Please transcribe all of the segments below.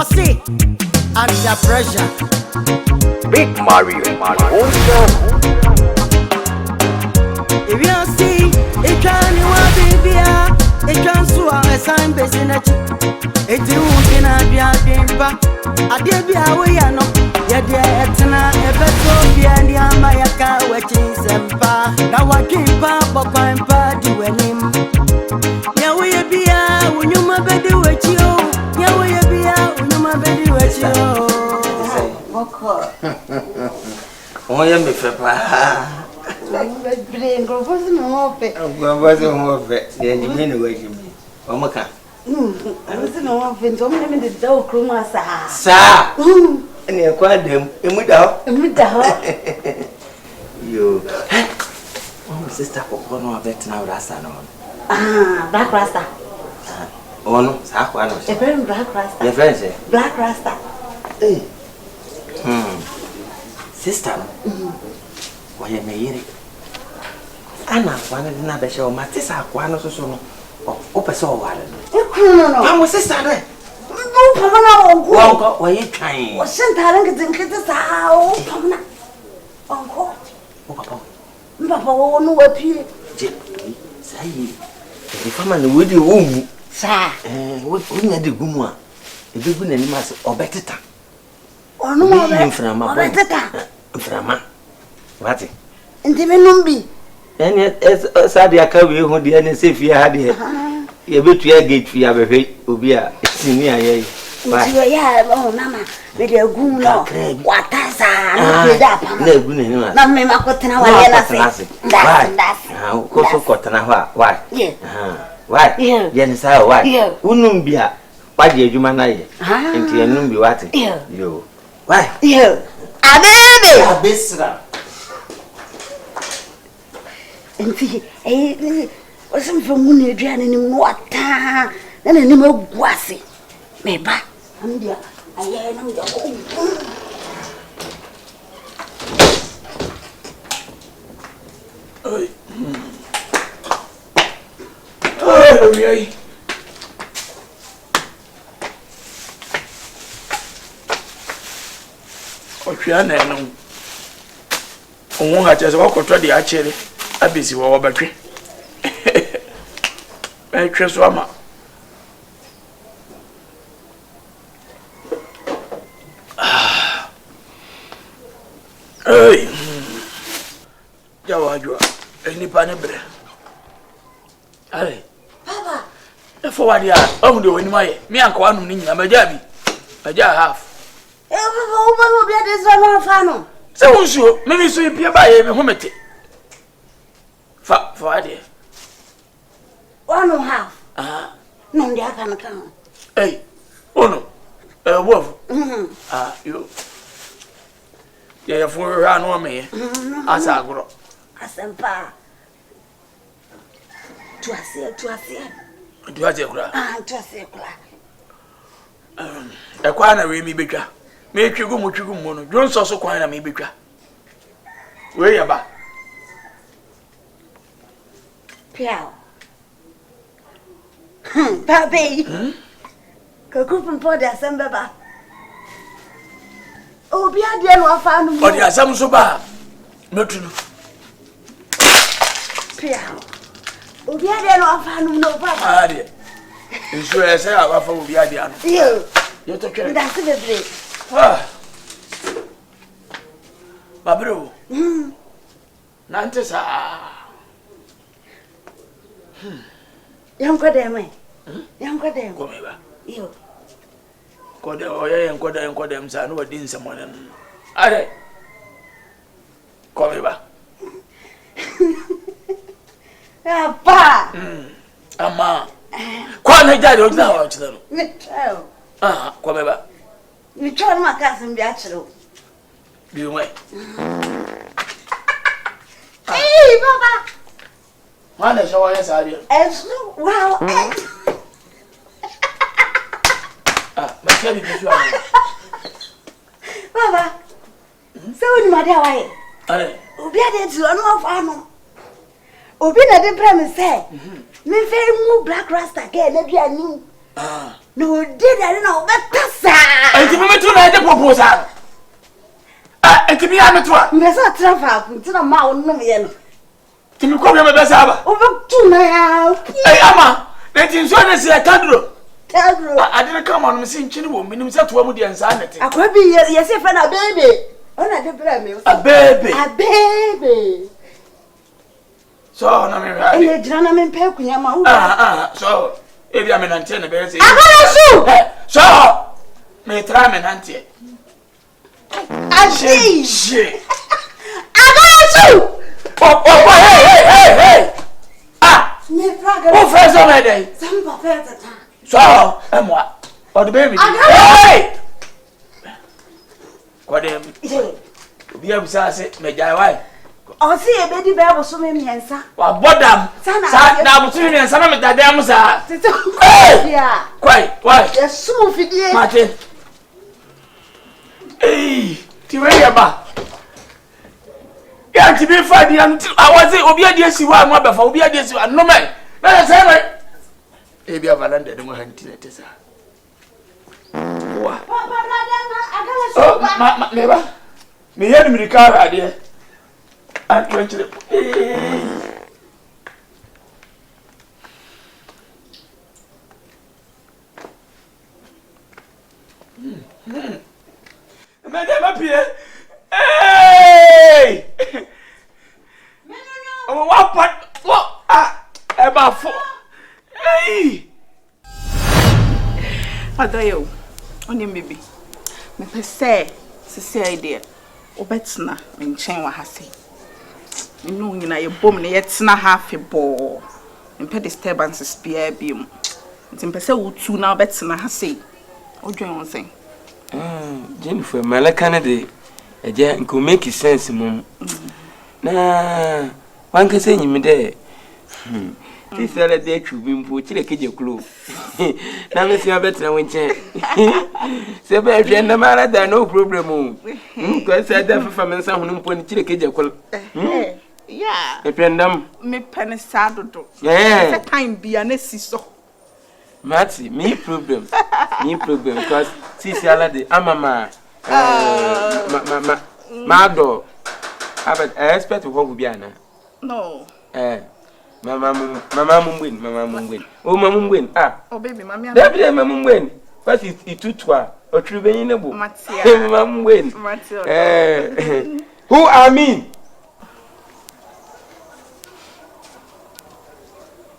see, under pressure. Big Mario. If you see, it can you want baby, it can swallow a sign basing it. It's you in a dimpa. I did be away, I know. Yet, Etna, ever so be and Yamayaka, watching Sempa. Now I keep up, I'm party when him. Yahweh be out when you my baby with you. Yahweh be out when you my baby with you. Oh, yeah, me papa. Brain grow wasn't more fit. Wasn't more fit. Then you mean away to me. Omaka. I wasn't more fit. So many the dog room, sir. And you acquired them. And without you. Oh, sister, one of that now, Rasta. Black Rasta. Oh, no, Sakwanos. A very black Rasta. Your friends, Black Rasta. Sister, why you may hear it? Anna, one of the other show, Matissa, one of the son of Opaso. No, I'm a sister. No, Pamela, why you trying? was sent Helen to get this out. Pamela, Uncle, Papa won't know what you say. The family with the womb, sir. What wouldn't the Guma? The big one and mass or better. Or no more from a what? And even Numbi. And yet, as Sadia Kavi, who the NSF you had here, you bet you gate for your baby, Ubia, senior. Yeah, oh, Mamma, with your goon, what is that? No, good. Not me, Macotana, that's now, Coso Cotana. Why? Yeah. Why? Yes, why? Unumbia. Why did you manage? Into your numbi what? You. Why? You. A baby. And see, wasn't from Moon drowning in water. Then a name of Guasi. Maybe I'm dear. I know your oh, Ochiana no. Omo ha chese wakoto de achere abisi wo batwe. E tweso ama. Hey. Jawajwa. Eni pa ne bre. Ale. Papa. E forward ya. Omu de woni maye. Mi anka wanum ni nyina maja bi. Maja half. Papa, be this one fano. Se wonso, me so ipia ba ye me homete. For idea. 1.5. No, they can come. Hey, oh no, wolf. You. Yeah, for run on me. As I grow. Asempa. To a Do I take a quana we me bigger. Make you go mono. Don't so quina me bigger. Where you ba? Piao. Papi. Cocoon for the Asamba. Oh, be a dear one found. But ya some so bad. Not to know. Piao. Oh, be a dear one found no papa. Dear. You sure I say I will be a dear. You're talking. That's the break. Babro. Nantes Young Codem. Young Codem. Come here. You. Code oya and Codem, son, who didn't someone. Are come here. Pa. Ama. Quite a dad now to them. Come here. You told my cousin Beatrice. You wait. Hey, Papa. One is all yes, I do. Wow. But tell me, Papa. So, my dear, why? Obi ade ti onu afanu. Obi na de premise say. Me very move black rasta ke na duani. No, did I know better, sir? And to me to like the proposal. And to be on the tour. There's a travel to the mountain, no, yen. To me, come here, Miss Abba. Over to now. Hey, Amma, that insurance is a candle. Tell I didn't come on missing Chinwood, meaning set to Woody and Sanity. I could be yes, if I'm a baby. Oh, I don't blame you. A baby. A baby. So, I'm a gentleman, Pekuyama. So, if I'm an antenna, bears it. So, may try an auntie. I see. I got you. Hey. Ah, who first on my day? Some papa. So, and what? Or the baby? Hey! What am be able to say, may I why? Oh, see a baby bear was so many answer. What them? Now, between and some of the dams are. Yeah, Quite, why? there's so many. Martin. Hey, Tirayama. Yeah, to be Friday, I was it, Obia dear, see why my buffer, Obia dear, no man. That's it. Maybe I've landed in my hand. Oh, my neighbor. Me hear me the car idea. I'm trying to. Madam up here. Hey! Oh, what? About 4. Hey! Adayo, only maybe. Me per se idea. Obetna, in chain wa hasi. You know, you know, your bomb, yet na half a ball. In pet disturbance spear beam. It's in per se, two now betna hasi. Or join one thing. Jennifer, my Canada, a jam could make sense, mum. Nah, one can say you there. This is a day to be put in a kid clue. Now, Miss Better went in. Say, better no matter, no problem. Because I never from someone who put in a kid. Yeah, a pendum, me penny saddle. Yeah, time be an so. Matty, me problem, because see, I'm a my dog. I expect to walk with Biana. No. Mamma win. Oh, Mamma win. Ah, oh, baby, mamma. That Mamma win. But it's too twa or true venable. Mamma win. Who I mean?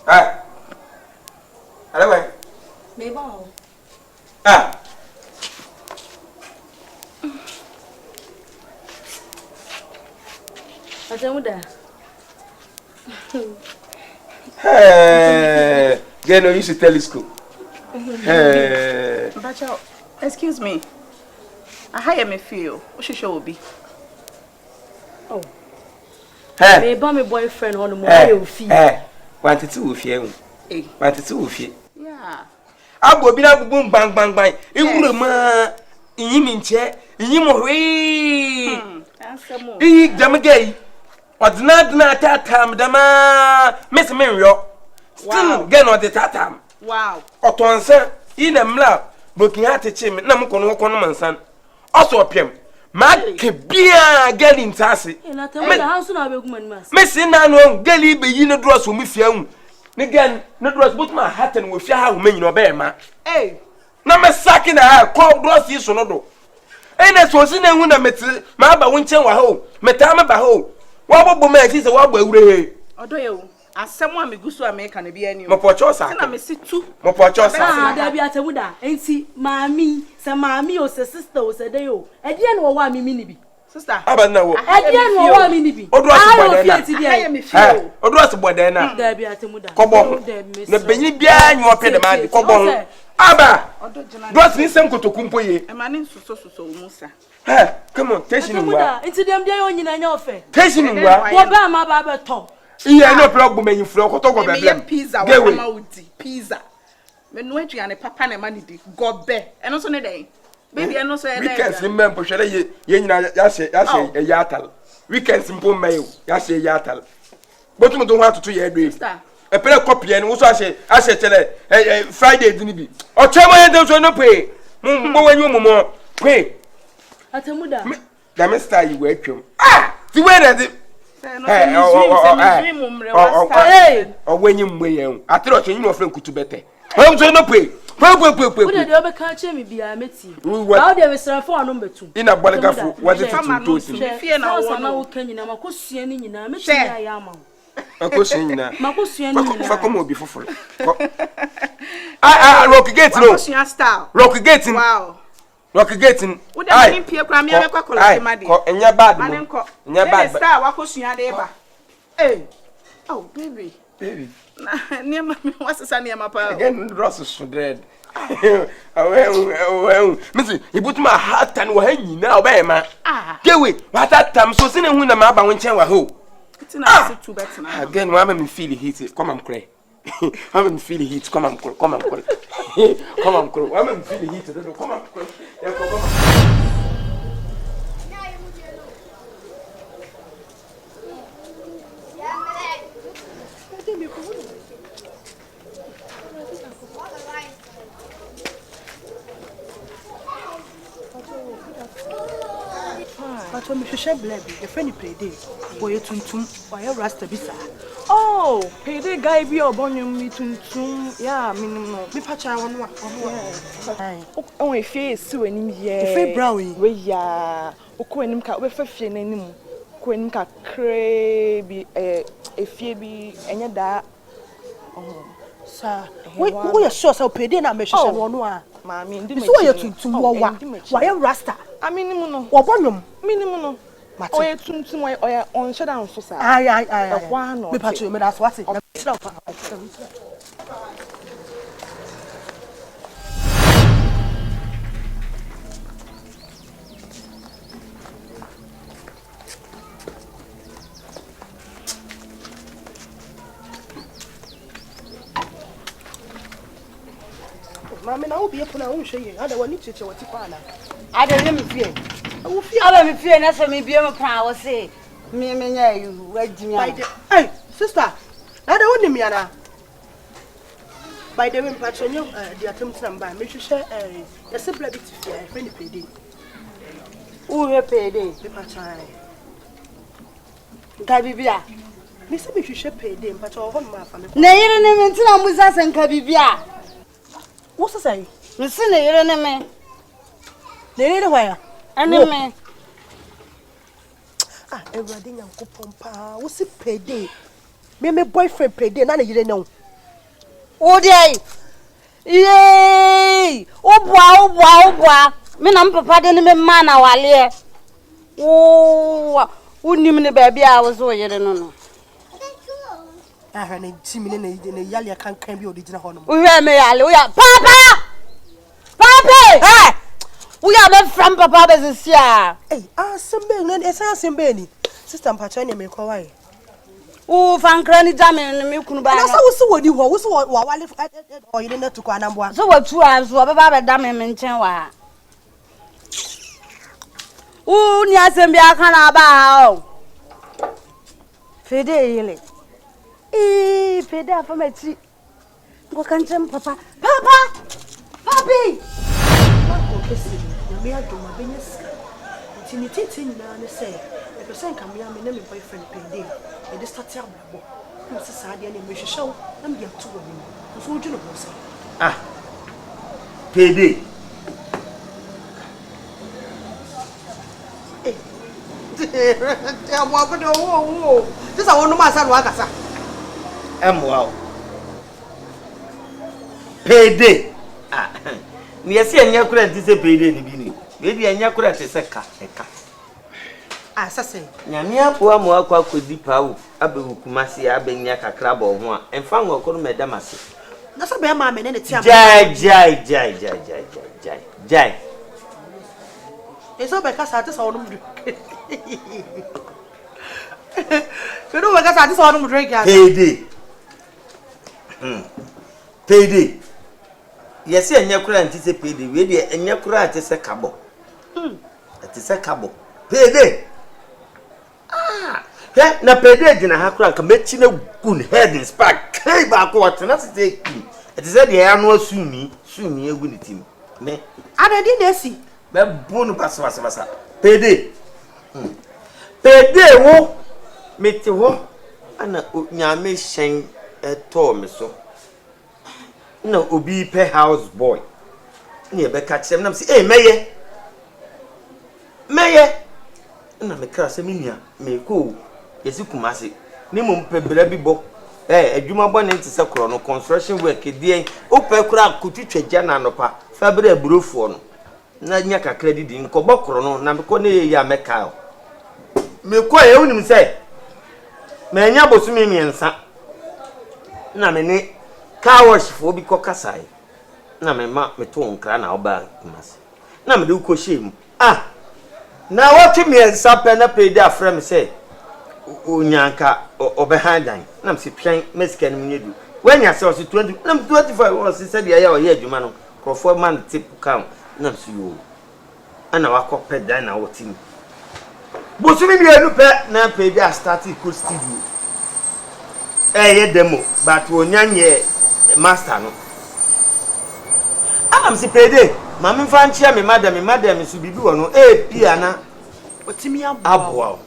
Ah, hello. Mabel. Ah. I don't know. Hey, get no use to telescope. Hey, Bacho, excuse me. I hire me feel. What should show be? Oh. hey, Me my boyfriend on the more fee. Hey, wanted to with you. Eh. Wanted to with you. Yeah. I go be like boom bang bang bang. It would ma in him in chair. In him away. Answer more. He jamagay. What's not that time, Dama Miss Mirio. Still, get on the tatam. Wow. Or to answer in a mla, looking at the chim, Namukono son. Also a pim. Mad Kibia getting tassy. And I tell you, the house of a woman must. Missing none, Gelly be in a dress with you. Again, no dress but my hat and with your men or bear, ma. Hey. Number sacking a hair, called dress is on no. And as was in a window, Maba Winchen wa ho, Metama Baho. What woman is a wobble way? Although you, as someone me gusto American be any more for choice. I may see two. More for choice. There be at a wood, ain't see, mammy, some mammy or sister was a day. At the end, or one minibi. Sister, I don't know. At the end, or one minibi. Or dress a boy then. There be at a wood. Come on, the Benny Bian, you are paid the man. Come on, Abba. Dress me some to Kumpoye. a man in so Musa. Come on, take him. Into them, they only in your face. Take him. What about my Baba Tom? Yeah, no problem. You flow. Talk about them. Pizza. KUMAWOOD. Pizza. When we and a papa and money got bear. And also a day. Baby, I know so. We can remember. Shall I? Yes, a yatal. We can simple mail. Yes, a yatal. But you don't want to 2 years. A pele copy and also I say Friday didn't be. Or tell my those no pay. When you more pay. Atamuda. The mister you wait you. Ah! The way that it. Or when you may, I thought you know from Kutubete. Well, so no pay. Well, did you ever catch me be a meti? How there is a phone number 2. In a Balagafu, what is it to fear now? Can you know, Macusian in a share. A question, Macusian, Facomo before. I rock against no style. Rock against wow. Rock against would I mean Pierre Cramia and your bad man and your bad star, what was your neighbor? Eh, oh, baby. Near my what's the sunny papa again, Ross is so dead. Well, Missy, he put my heart and we're hanging now, Bama. Ah, get away. What that time so soon and when the map I went to who? It's not too bad now. Again, why am I feeling heated? Come and cry. I'm feeling heat. Come and cry. Come and cry. Come and cry. I'm feeling heated. Come and cry. Come on. But when we share blood, the friendly payday, boy, tuntum, or rasta bisa. Oh, payday guy be or bonum me tuntum, yeah, minimum. Me pacha one. Oh, if he is so any year, if he brownie, we ya, or quenim cat with a few name, quenim cat crabby, a fee any that. Oh, sir, we are sure so payday and I shall one. Mammy, so you're tuntum, why rasta? I mean, or bonum, minimum. Oh, you're tuntum, or you're on shutdown for sir. I, one, me pacha, me that's what's it. Mamma, now be upon our own shame. I don't want to what you find. I don't let me fear. I will feel I don't fear, that's what me be a power say. Me, you read me. Hey, sister, I don't want me, Anna. By the way, patron, the attempt by make sure a simple bit of fear, friendly payday. Who have payday? The patron. Cabibia. Miss me, you should pay them, but all my family. Nay, you didn't tell us and Cabibia. What's to say? Listen, you didn't me. They need a wire. And me. Ah, everything Uncle Pompa. What's it payday? Me, my boyfriend payday, none of you know. Oh, day. Yay! Oh, wow. Me, I'm papa, didn't me man our lair. Oh, who knew me, baby? I was all you don't know. I had a team in a yellow can't claim the original home. We are me, Papa! Papa! Hey! We are not from Papa business here. Hey, some Ben, and Benny. Sister Patrania may call away. Oh, Fan Cranny Jamming and Milk. But I saw what you was while I live or you didn't to Quanamwa. So what 2 hours were about Dammy and Chenwa. Oh, Nias and Biakan about Fede. Eh, Fede for my tea. What can jump, Papa? Papa! Papi! Me, I do my business. It's in the say, a person can be a name boyfriend payday. And this starts out. Who's a sad and we should show them get 2 women. So, you know, say, Ah, payday. This I want to myself. Wow. Payday. Ah, we are seeing your credit is a payday in the beginning. Maybe a credit is a car. As I say, Yamia poor Moaka could deep out, Abu Kumasi, Abeniaka crab or one, and found a call Madamasi. that's a bear mamma and it's Jai. It's all because I just saw them drink. You know, because I just saw them drink. Payday. Payday. Yes, and your credit is a payday, really, and your credit is a cabo. It is a cabo. Payday. Ah, na payday in a hack can make you a good head in spark. hey ba ko watena site it is the ya no sumi egu ni tim me adadi na esi be bunu basa pede wo mete ho ana nyame hyen to me so na obi pe house boy na e be ka kyem na me meye na me kra se minia me ko yesi kumase ni mo mpe bra bi bo adwuma bo ne ntse kro no construction work die o pe kra kotwitwa na nopa fa bra burofo no na nya kakra didi nko bokro no na me ko ne ye ya meka me ko ye unim se me nya bosumi miensa na me ne car wash fo bi ko kasai na me ma me to nkra na oba kumase na me de ko shemu na what me ensa na pay da frame say onyanka obehandan na me se twen mesika ni munyedu wanya se 20 na 25 was said ya o ye adwuma no crofo man tip kam na me se yo ana wakopɛ dan na wotim bosumi bi enu pɛ na pay bi start cool studio ye demo but onyanye master no am se pede mama fa nchia me madam su bibi wo no pia na otimi aboa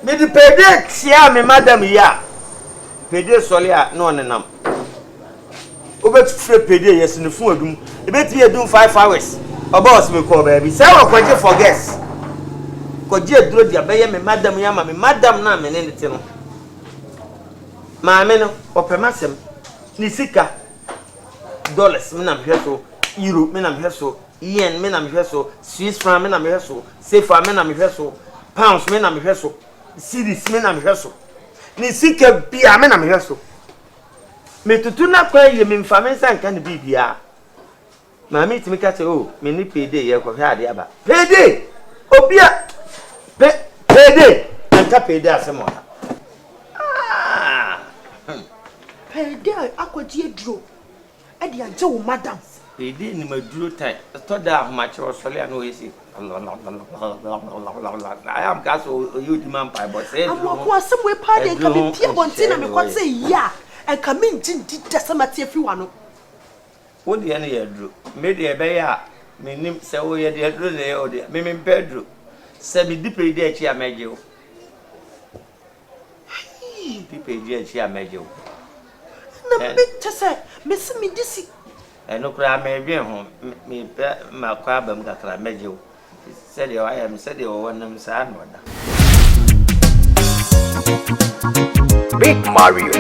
me di pede chia me madam ya pede sole a no nenam obet fre pede yes ne fu adum ebeti adum 5 hours oba me call baby say we kwaje for guest kwaje aduro dia be ye me madam ya ma me madam na me ne ti no maame no opemasem ni sika dollars me na me hweso euro me na me hweso yen me na me hweso swiss franc me na me hweso CFA me na me hweso pounds me na me hweso cedis me na me hweso ni sika bia me na me hweso me tutu na kwa ye me mfa me sanka ne bibia maame timi ka te me ni payday ye ko hwe ade aba payday obia payday anta payday asemo payday akwaji eduro edi anje wo madam payday ni maduro tai to da ahmache osole na oyesi I am gas you demand by but say am ko asem we pa dey ka be pie bonti na me kwose ya e ka me ntinti desamate afi wa no wo de na ye duro me de be ya me nim se wo ye de duro ne o de me pedro se bi di payday chi ameje o di payday chi ameje o na me tese me se me disi no kra me dwen ho me pe ma kwa bam kakra meje o said I am said you want sa no da Big Mario.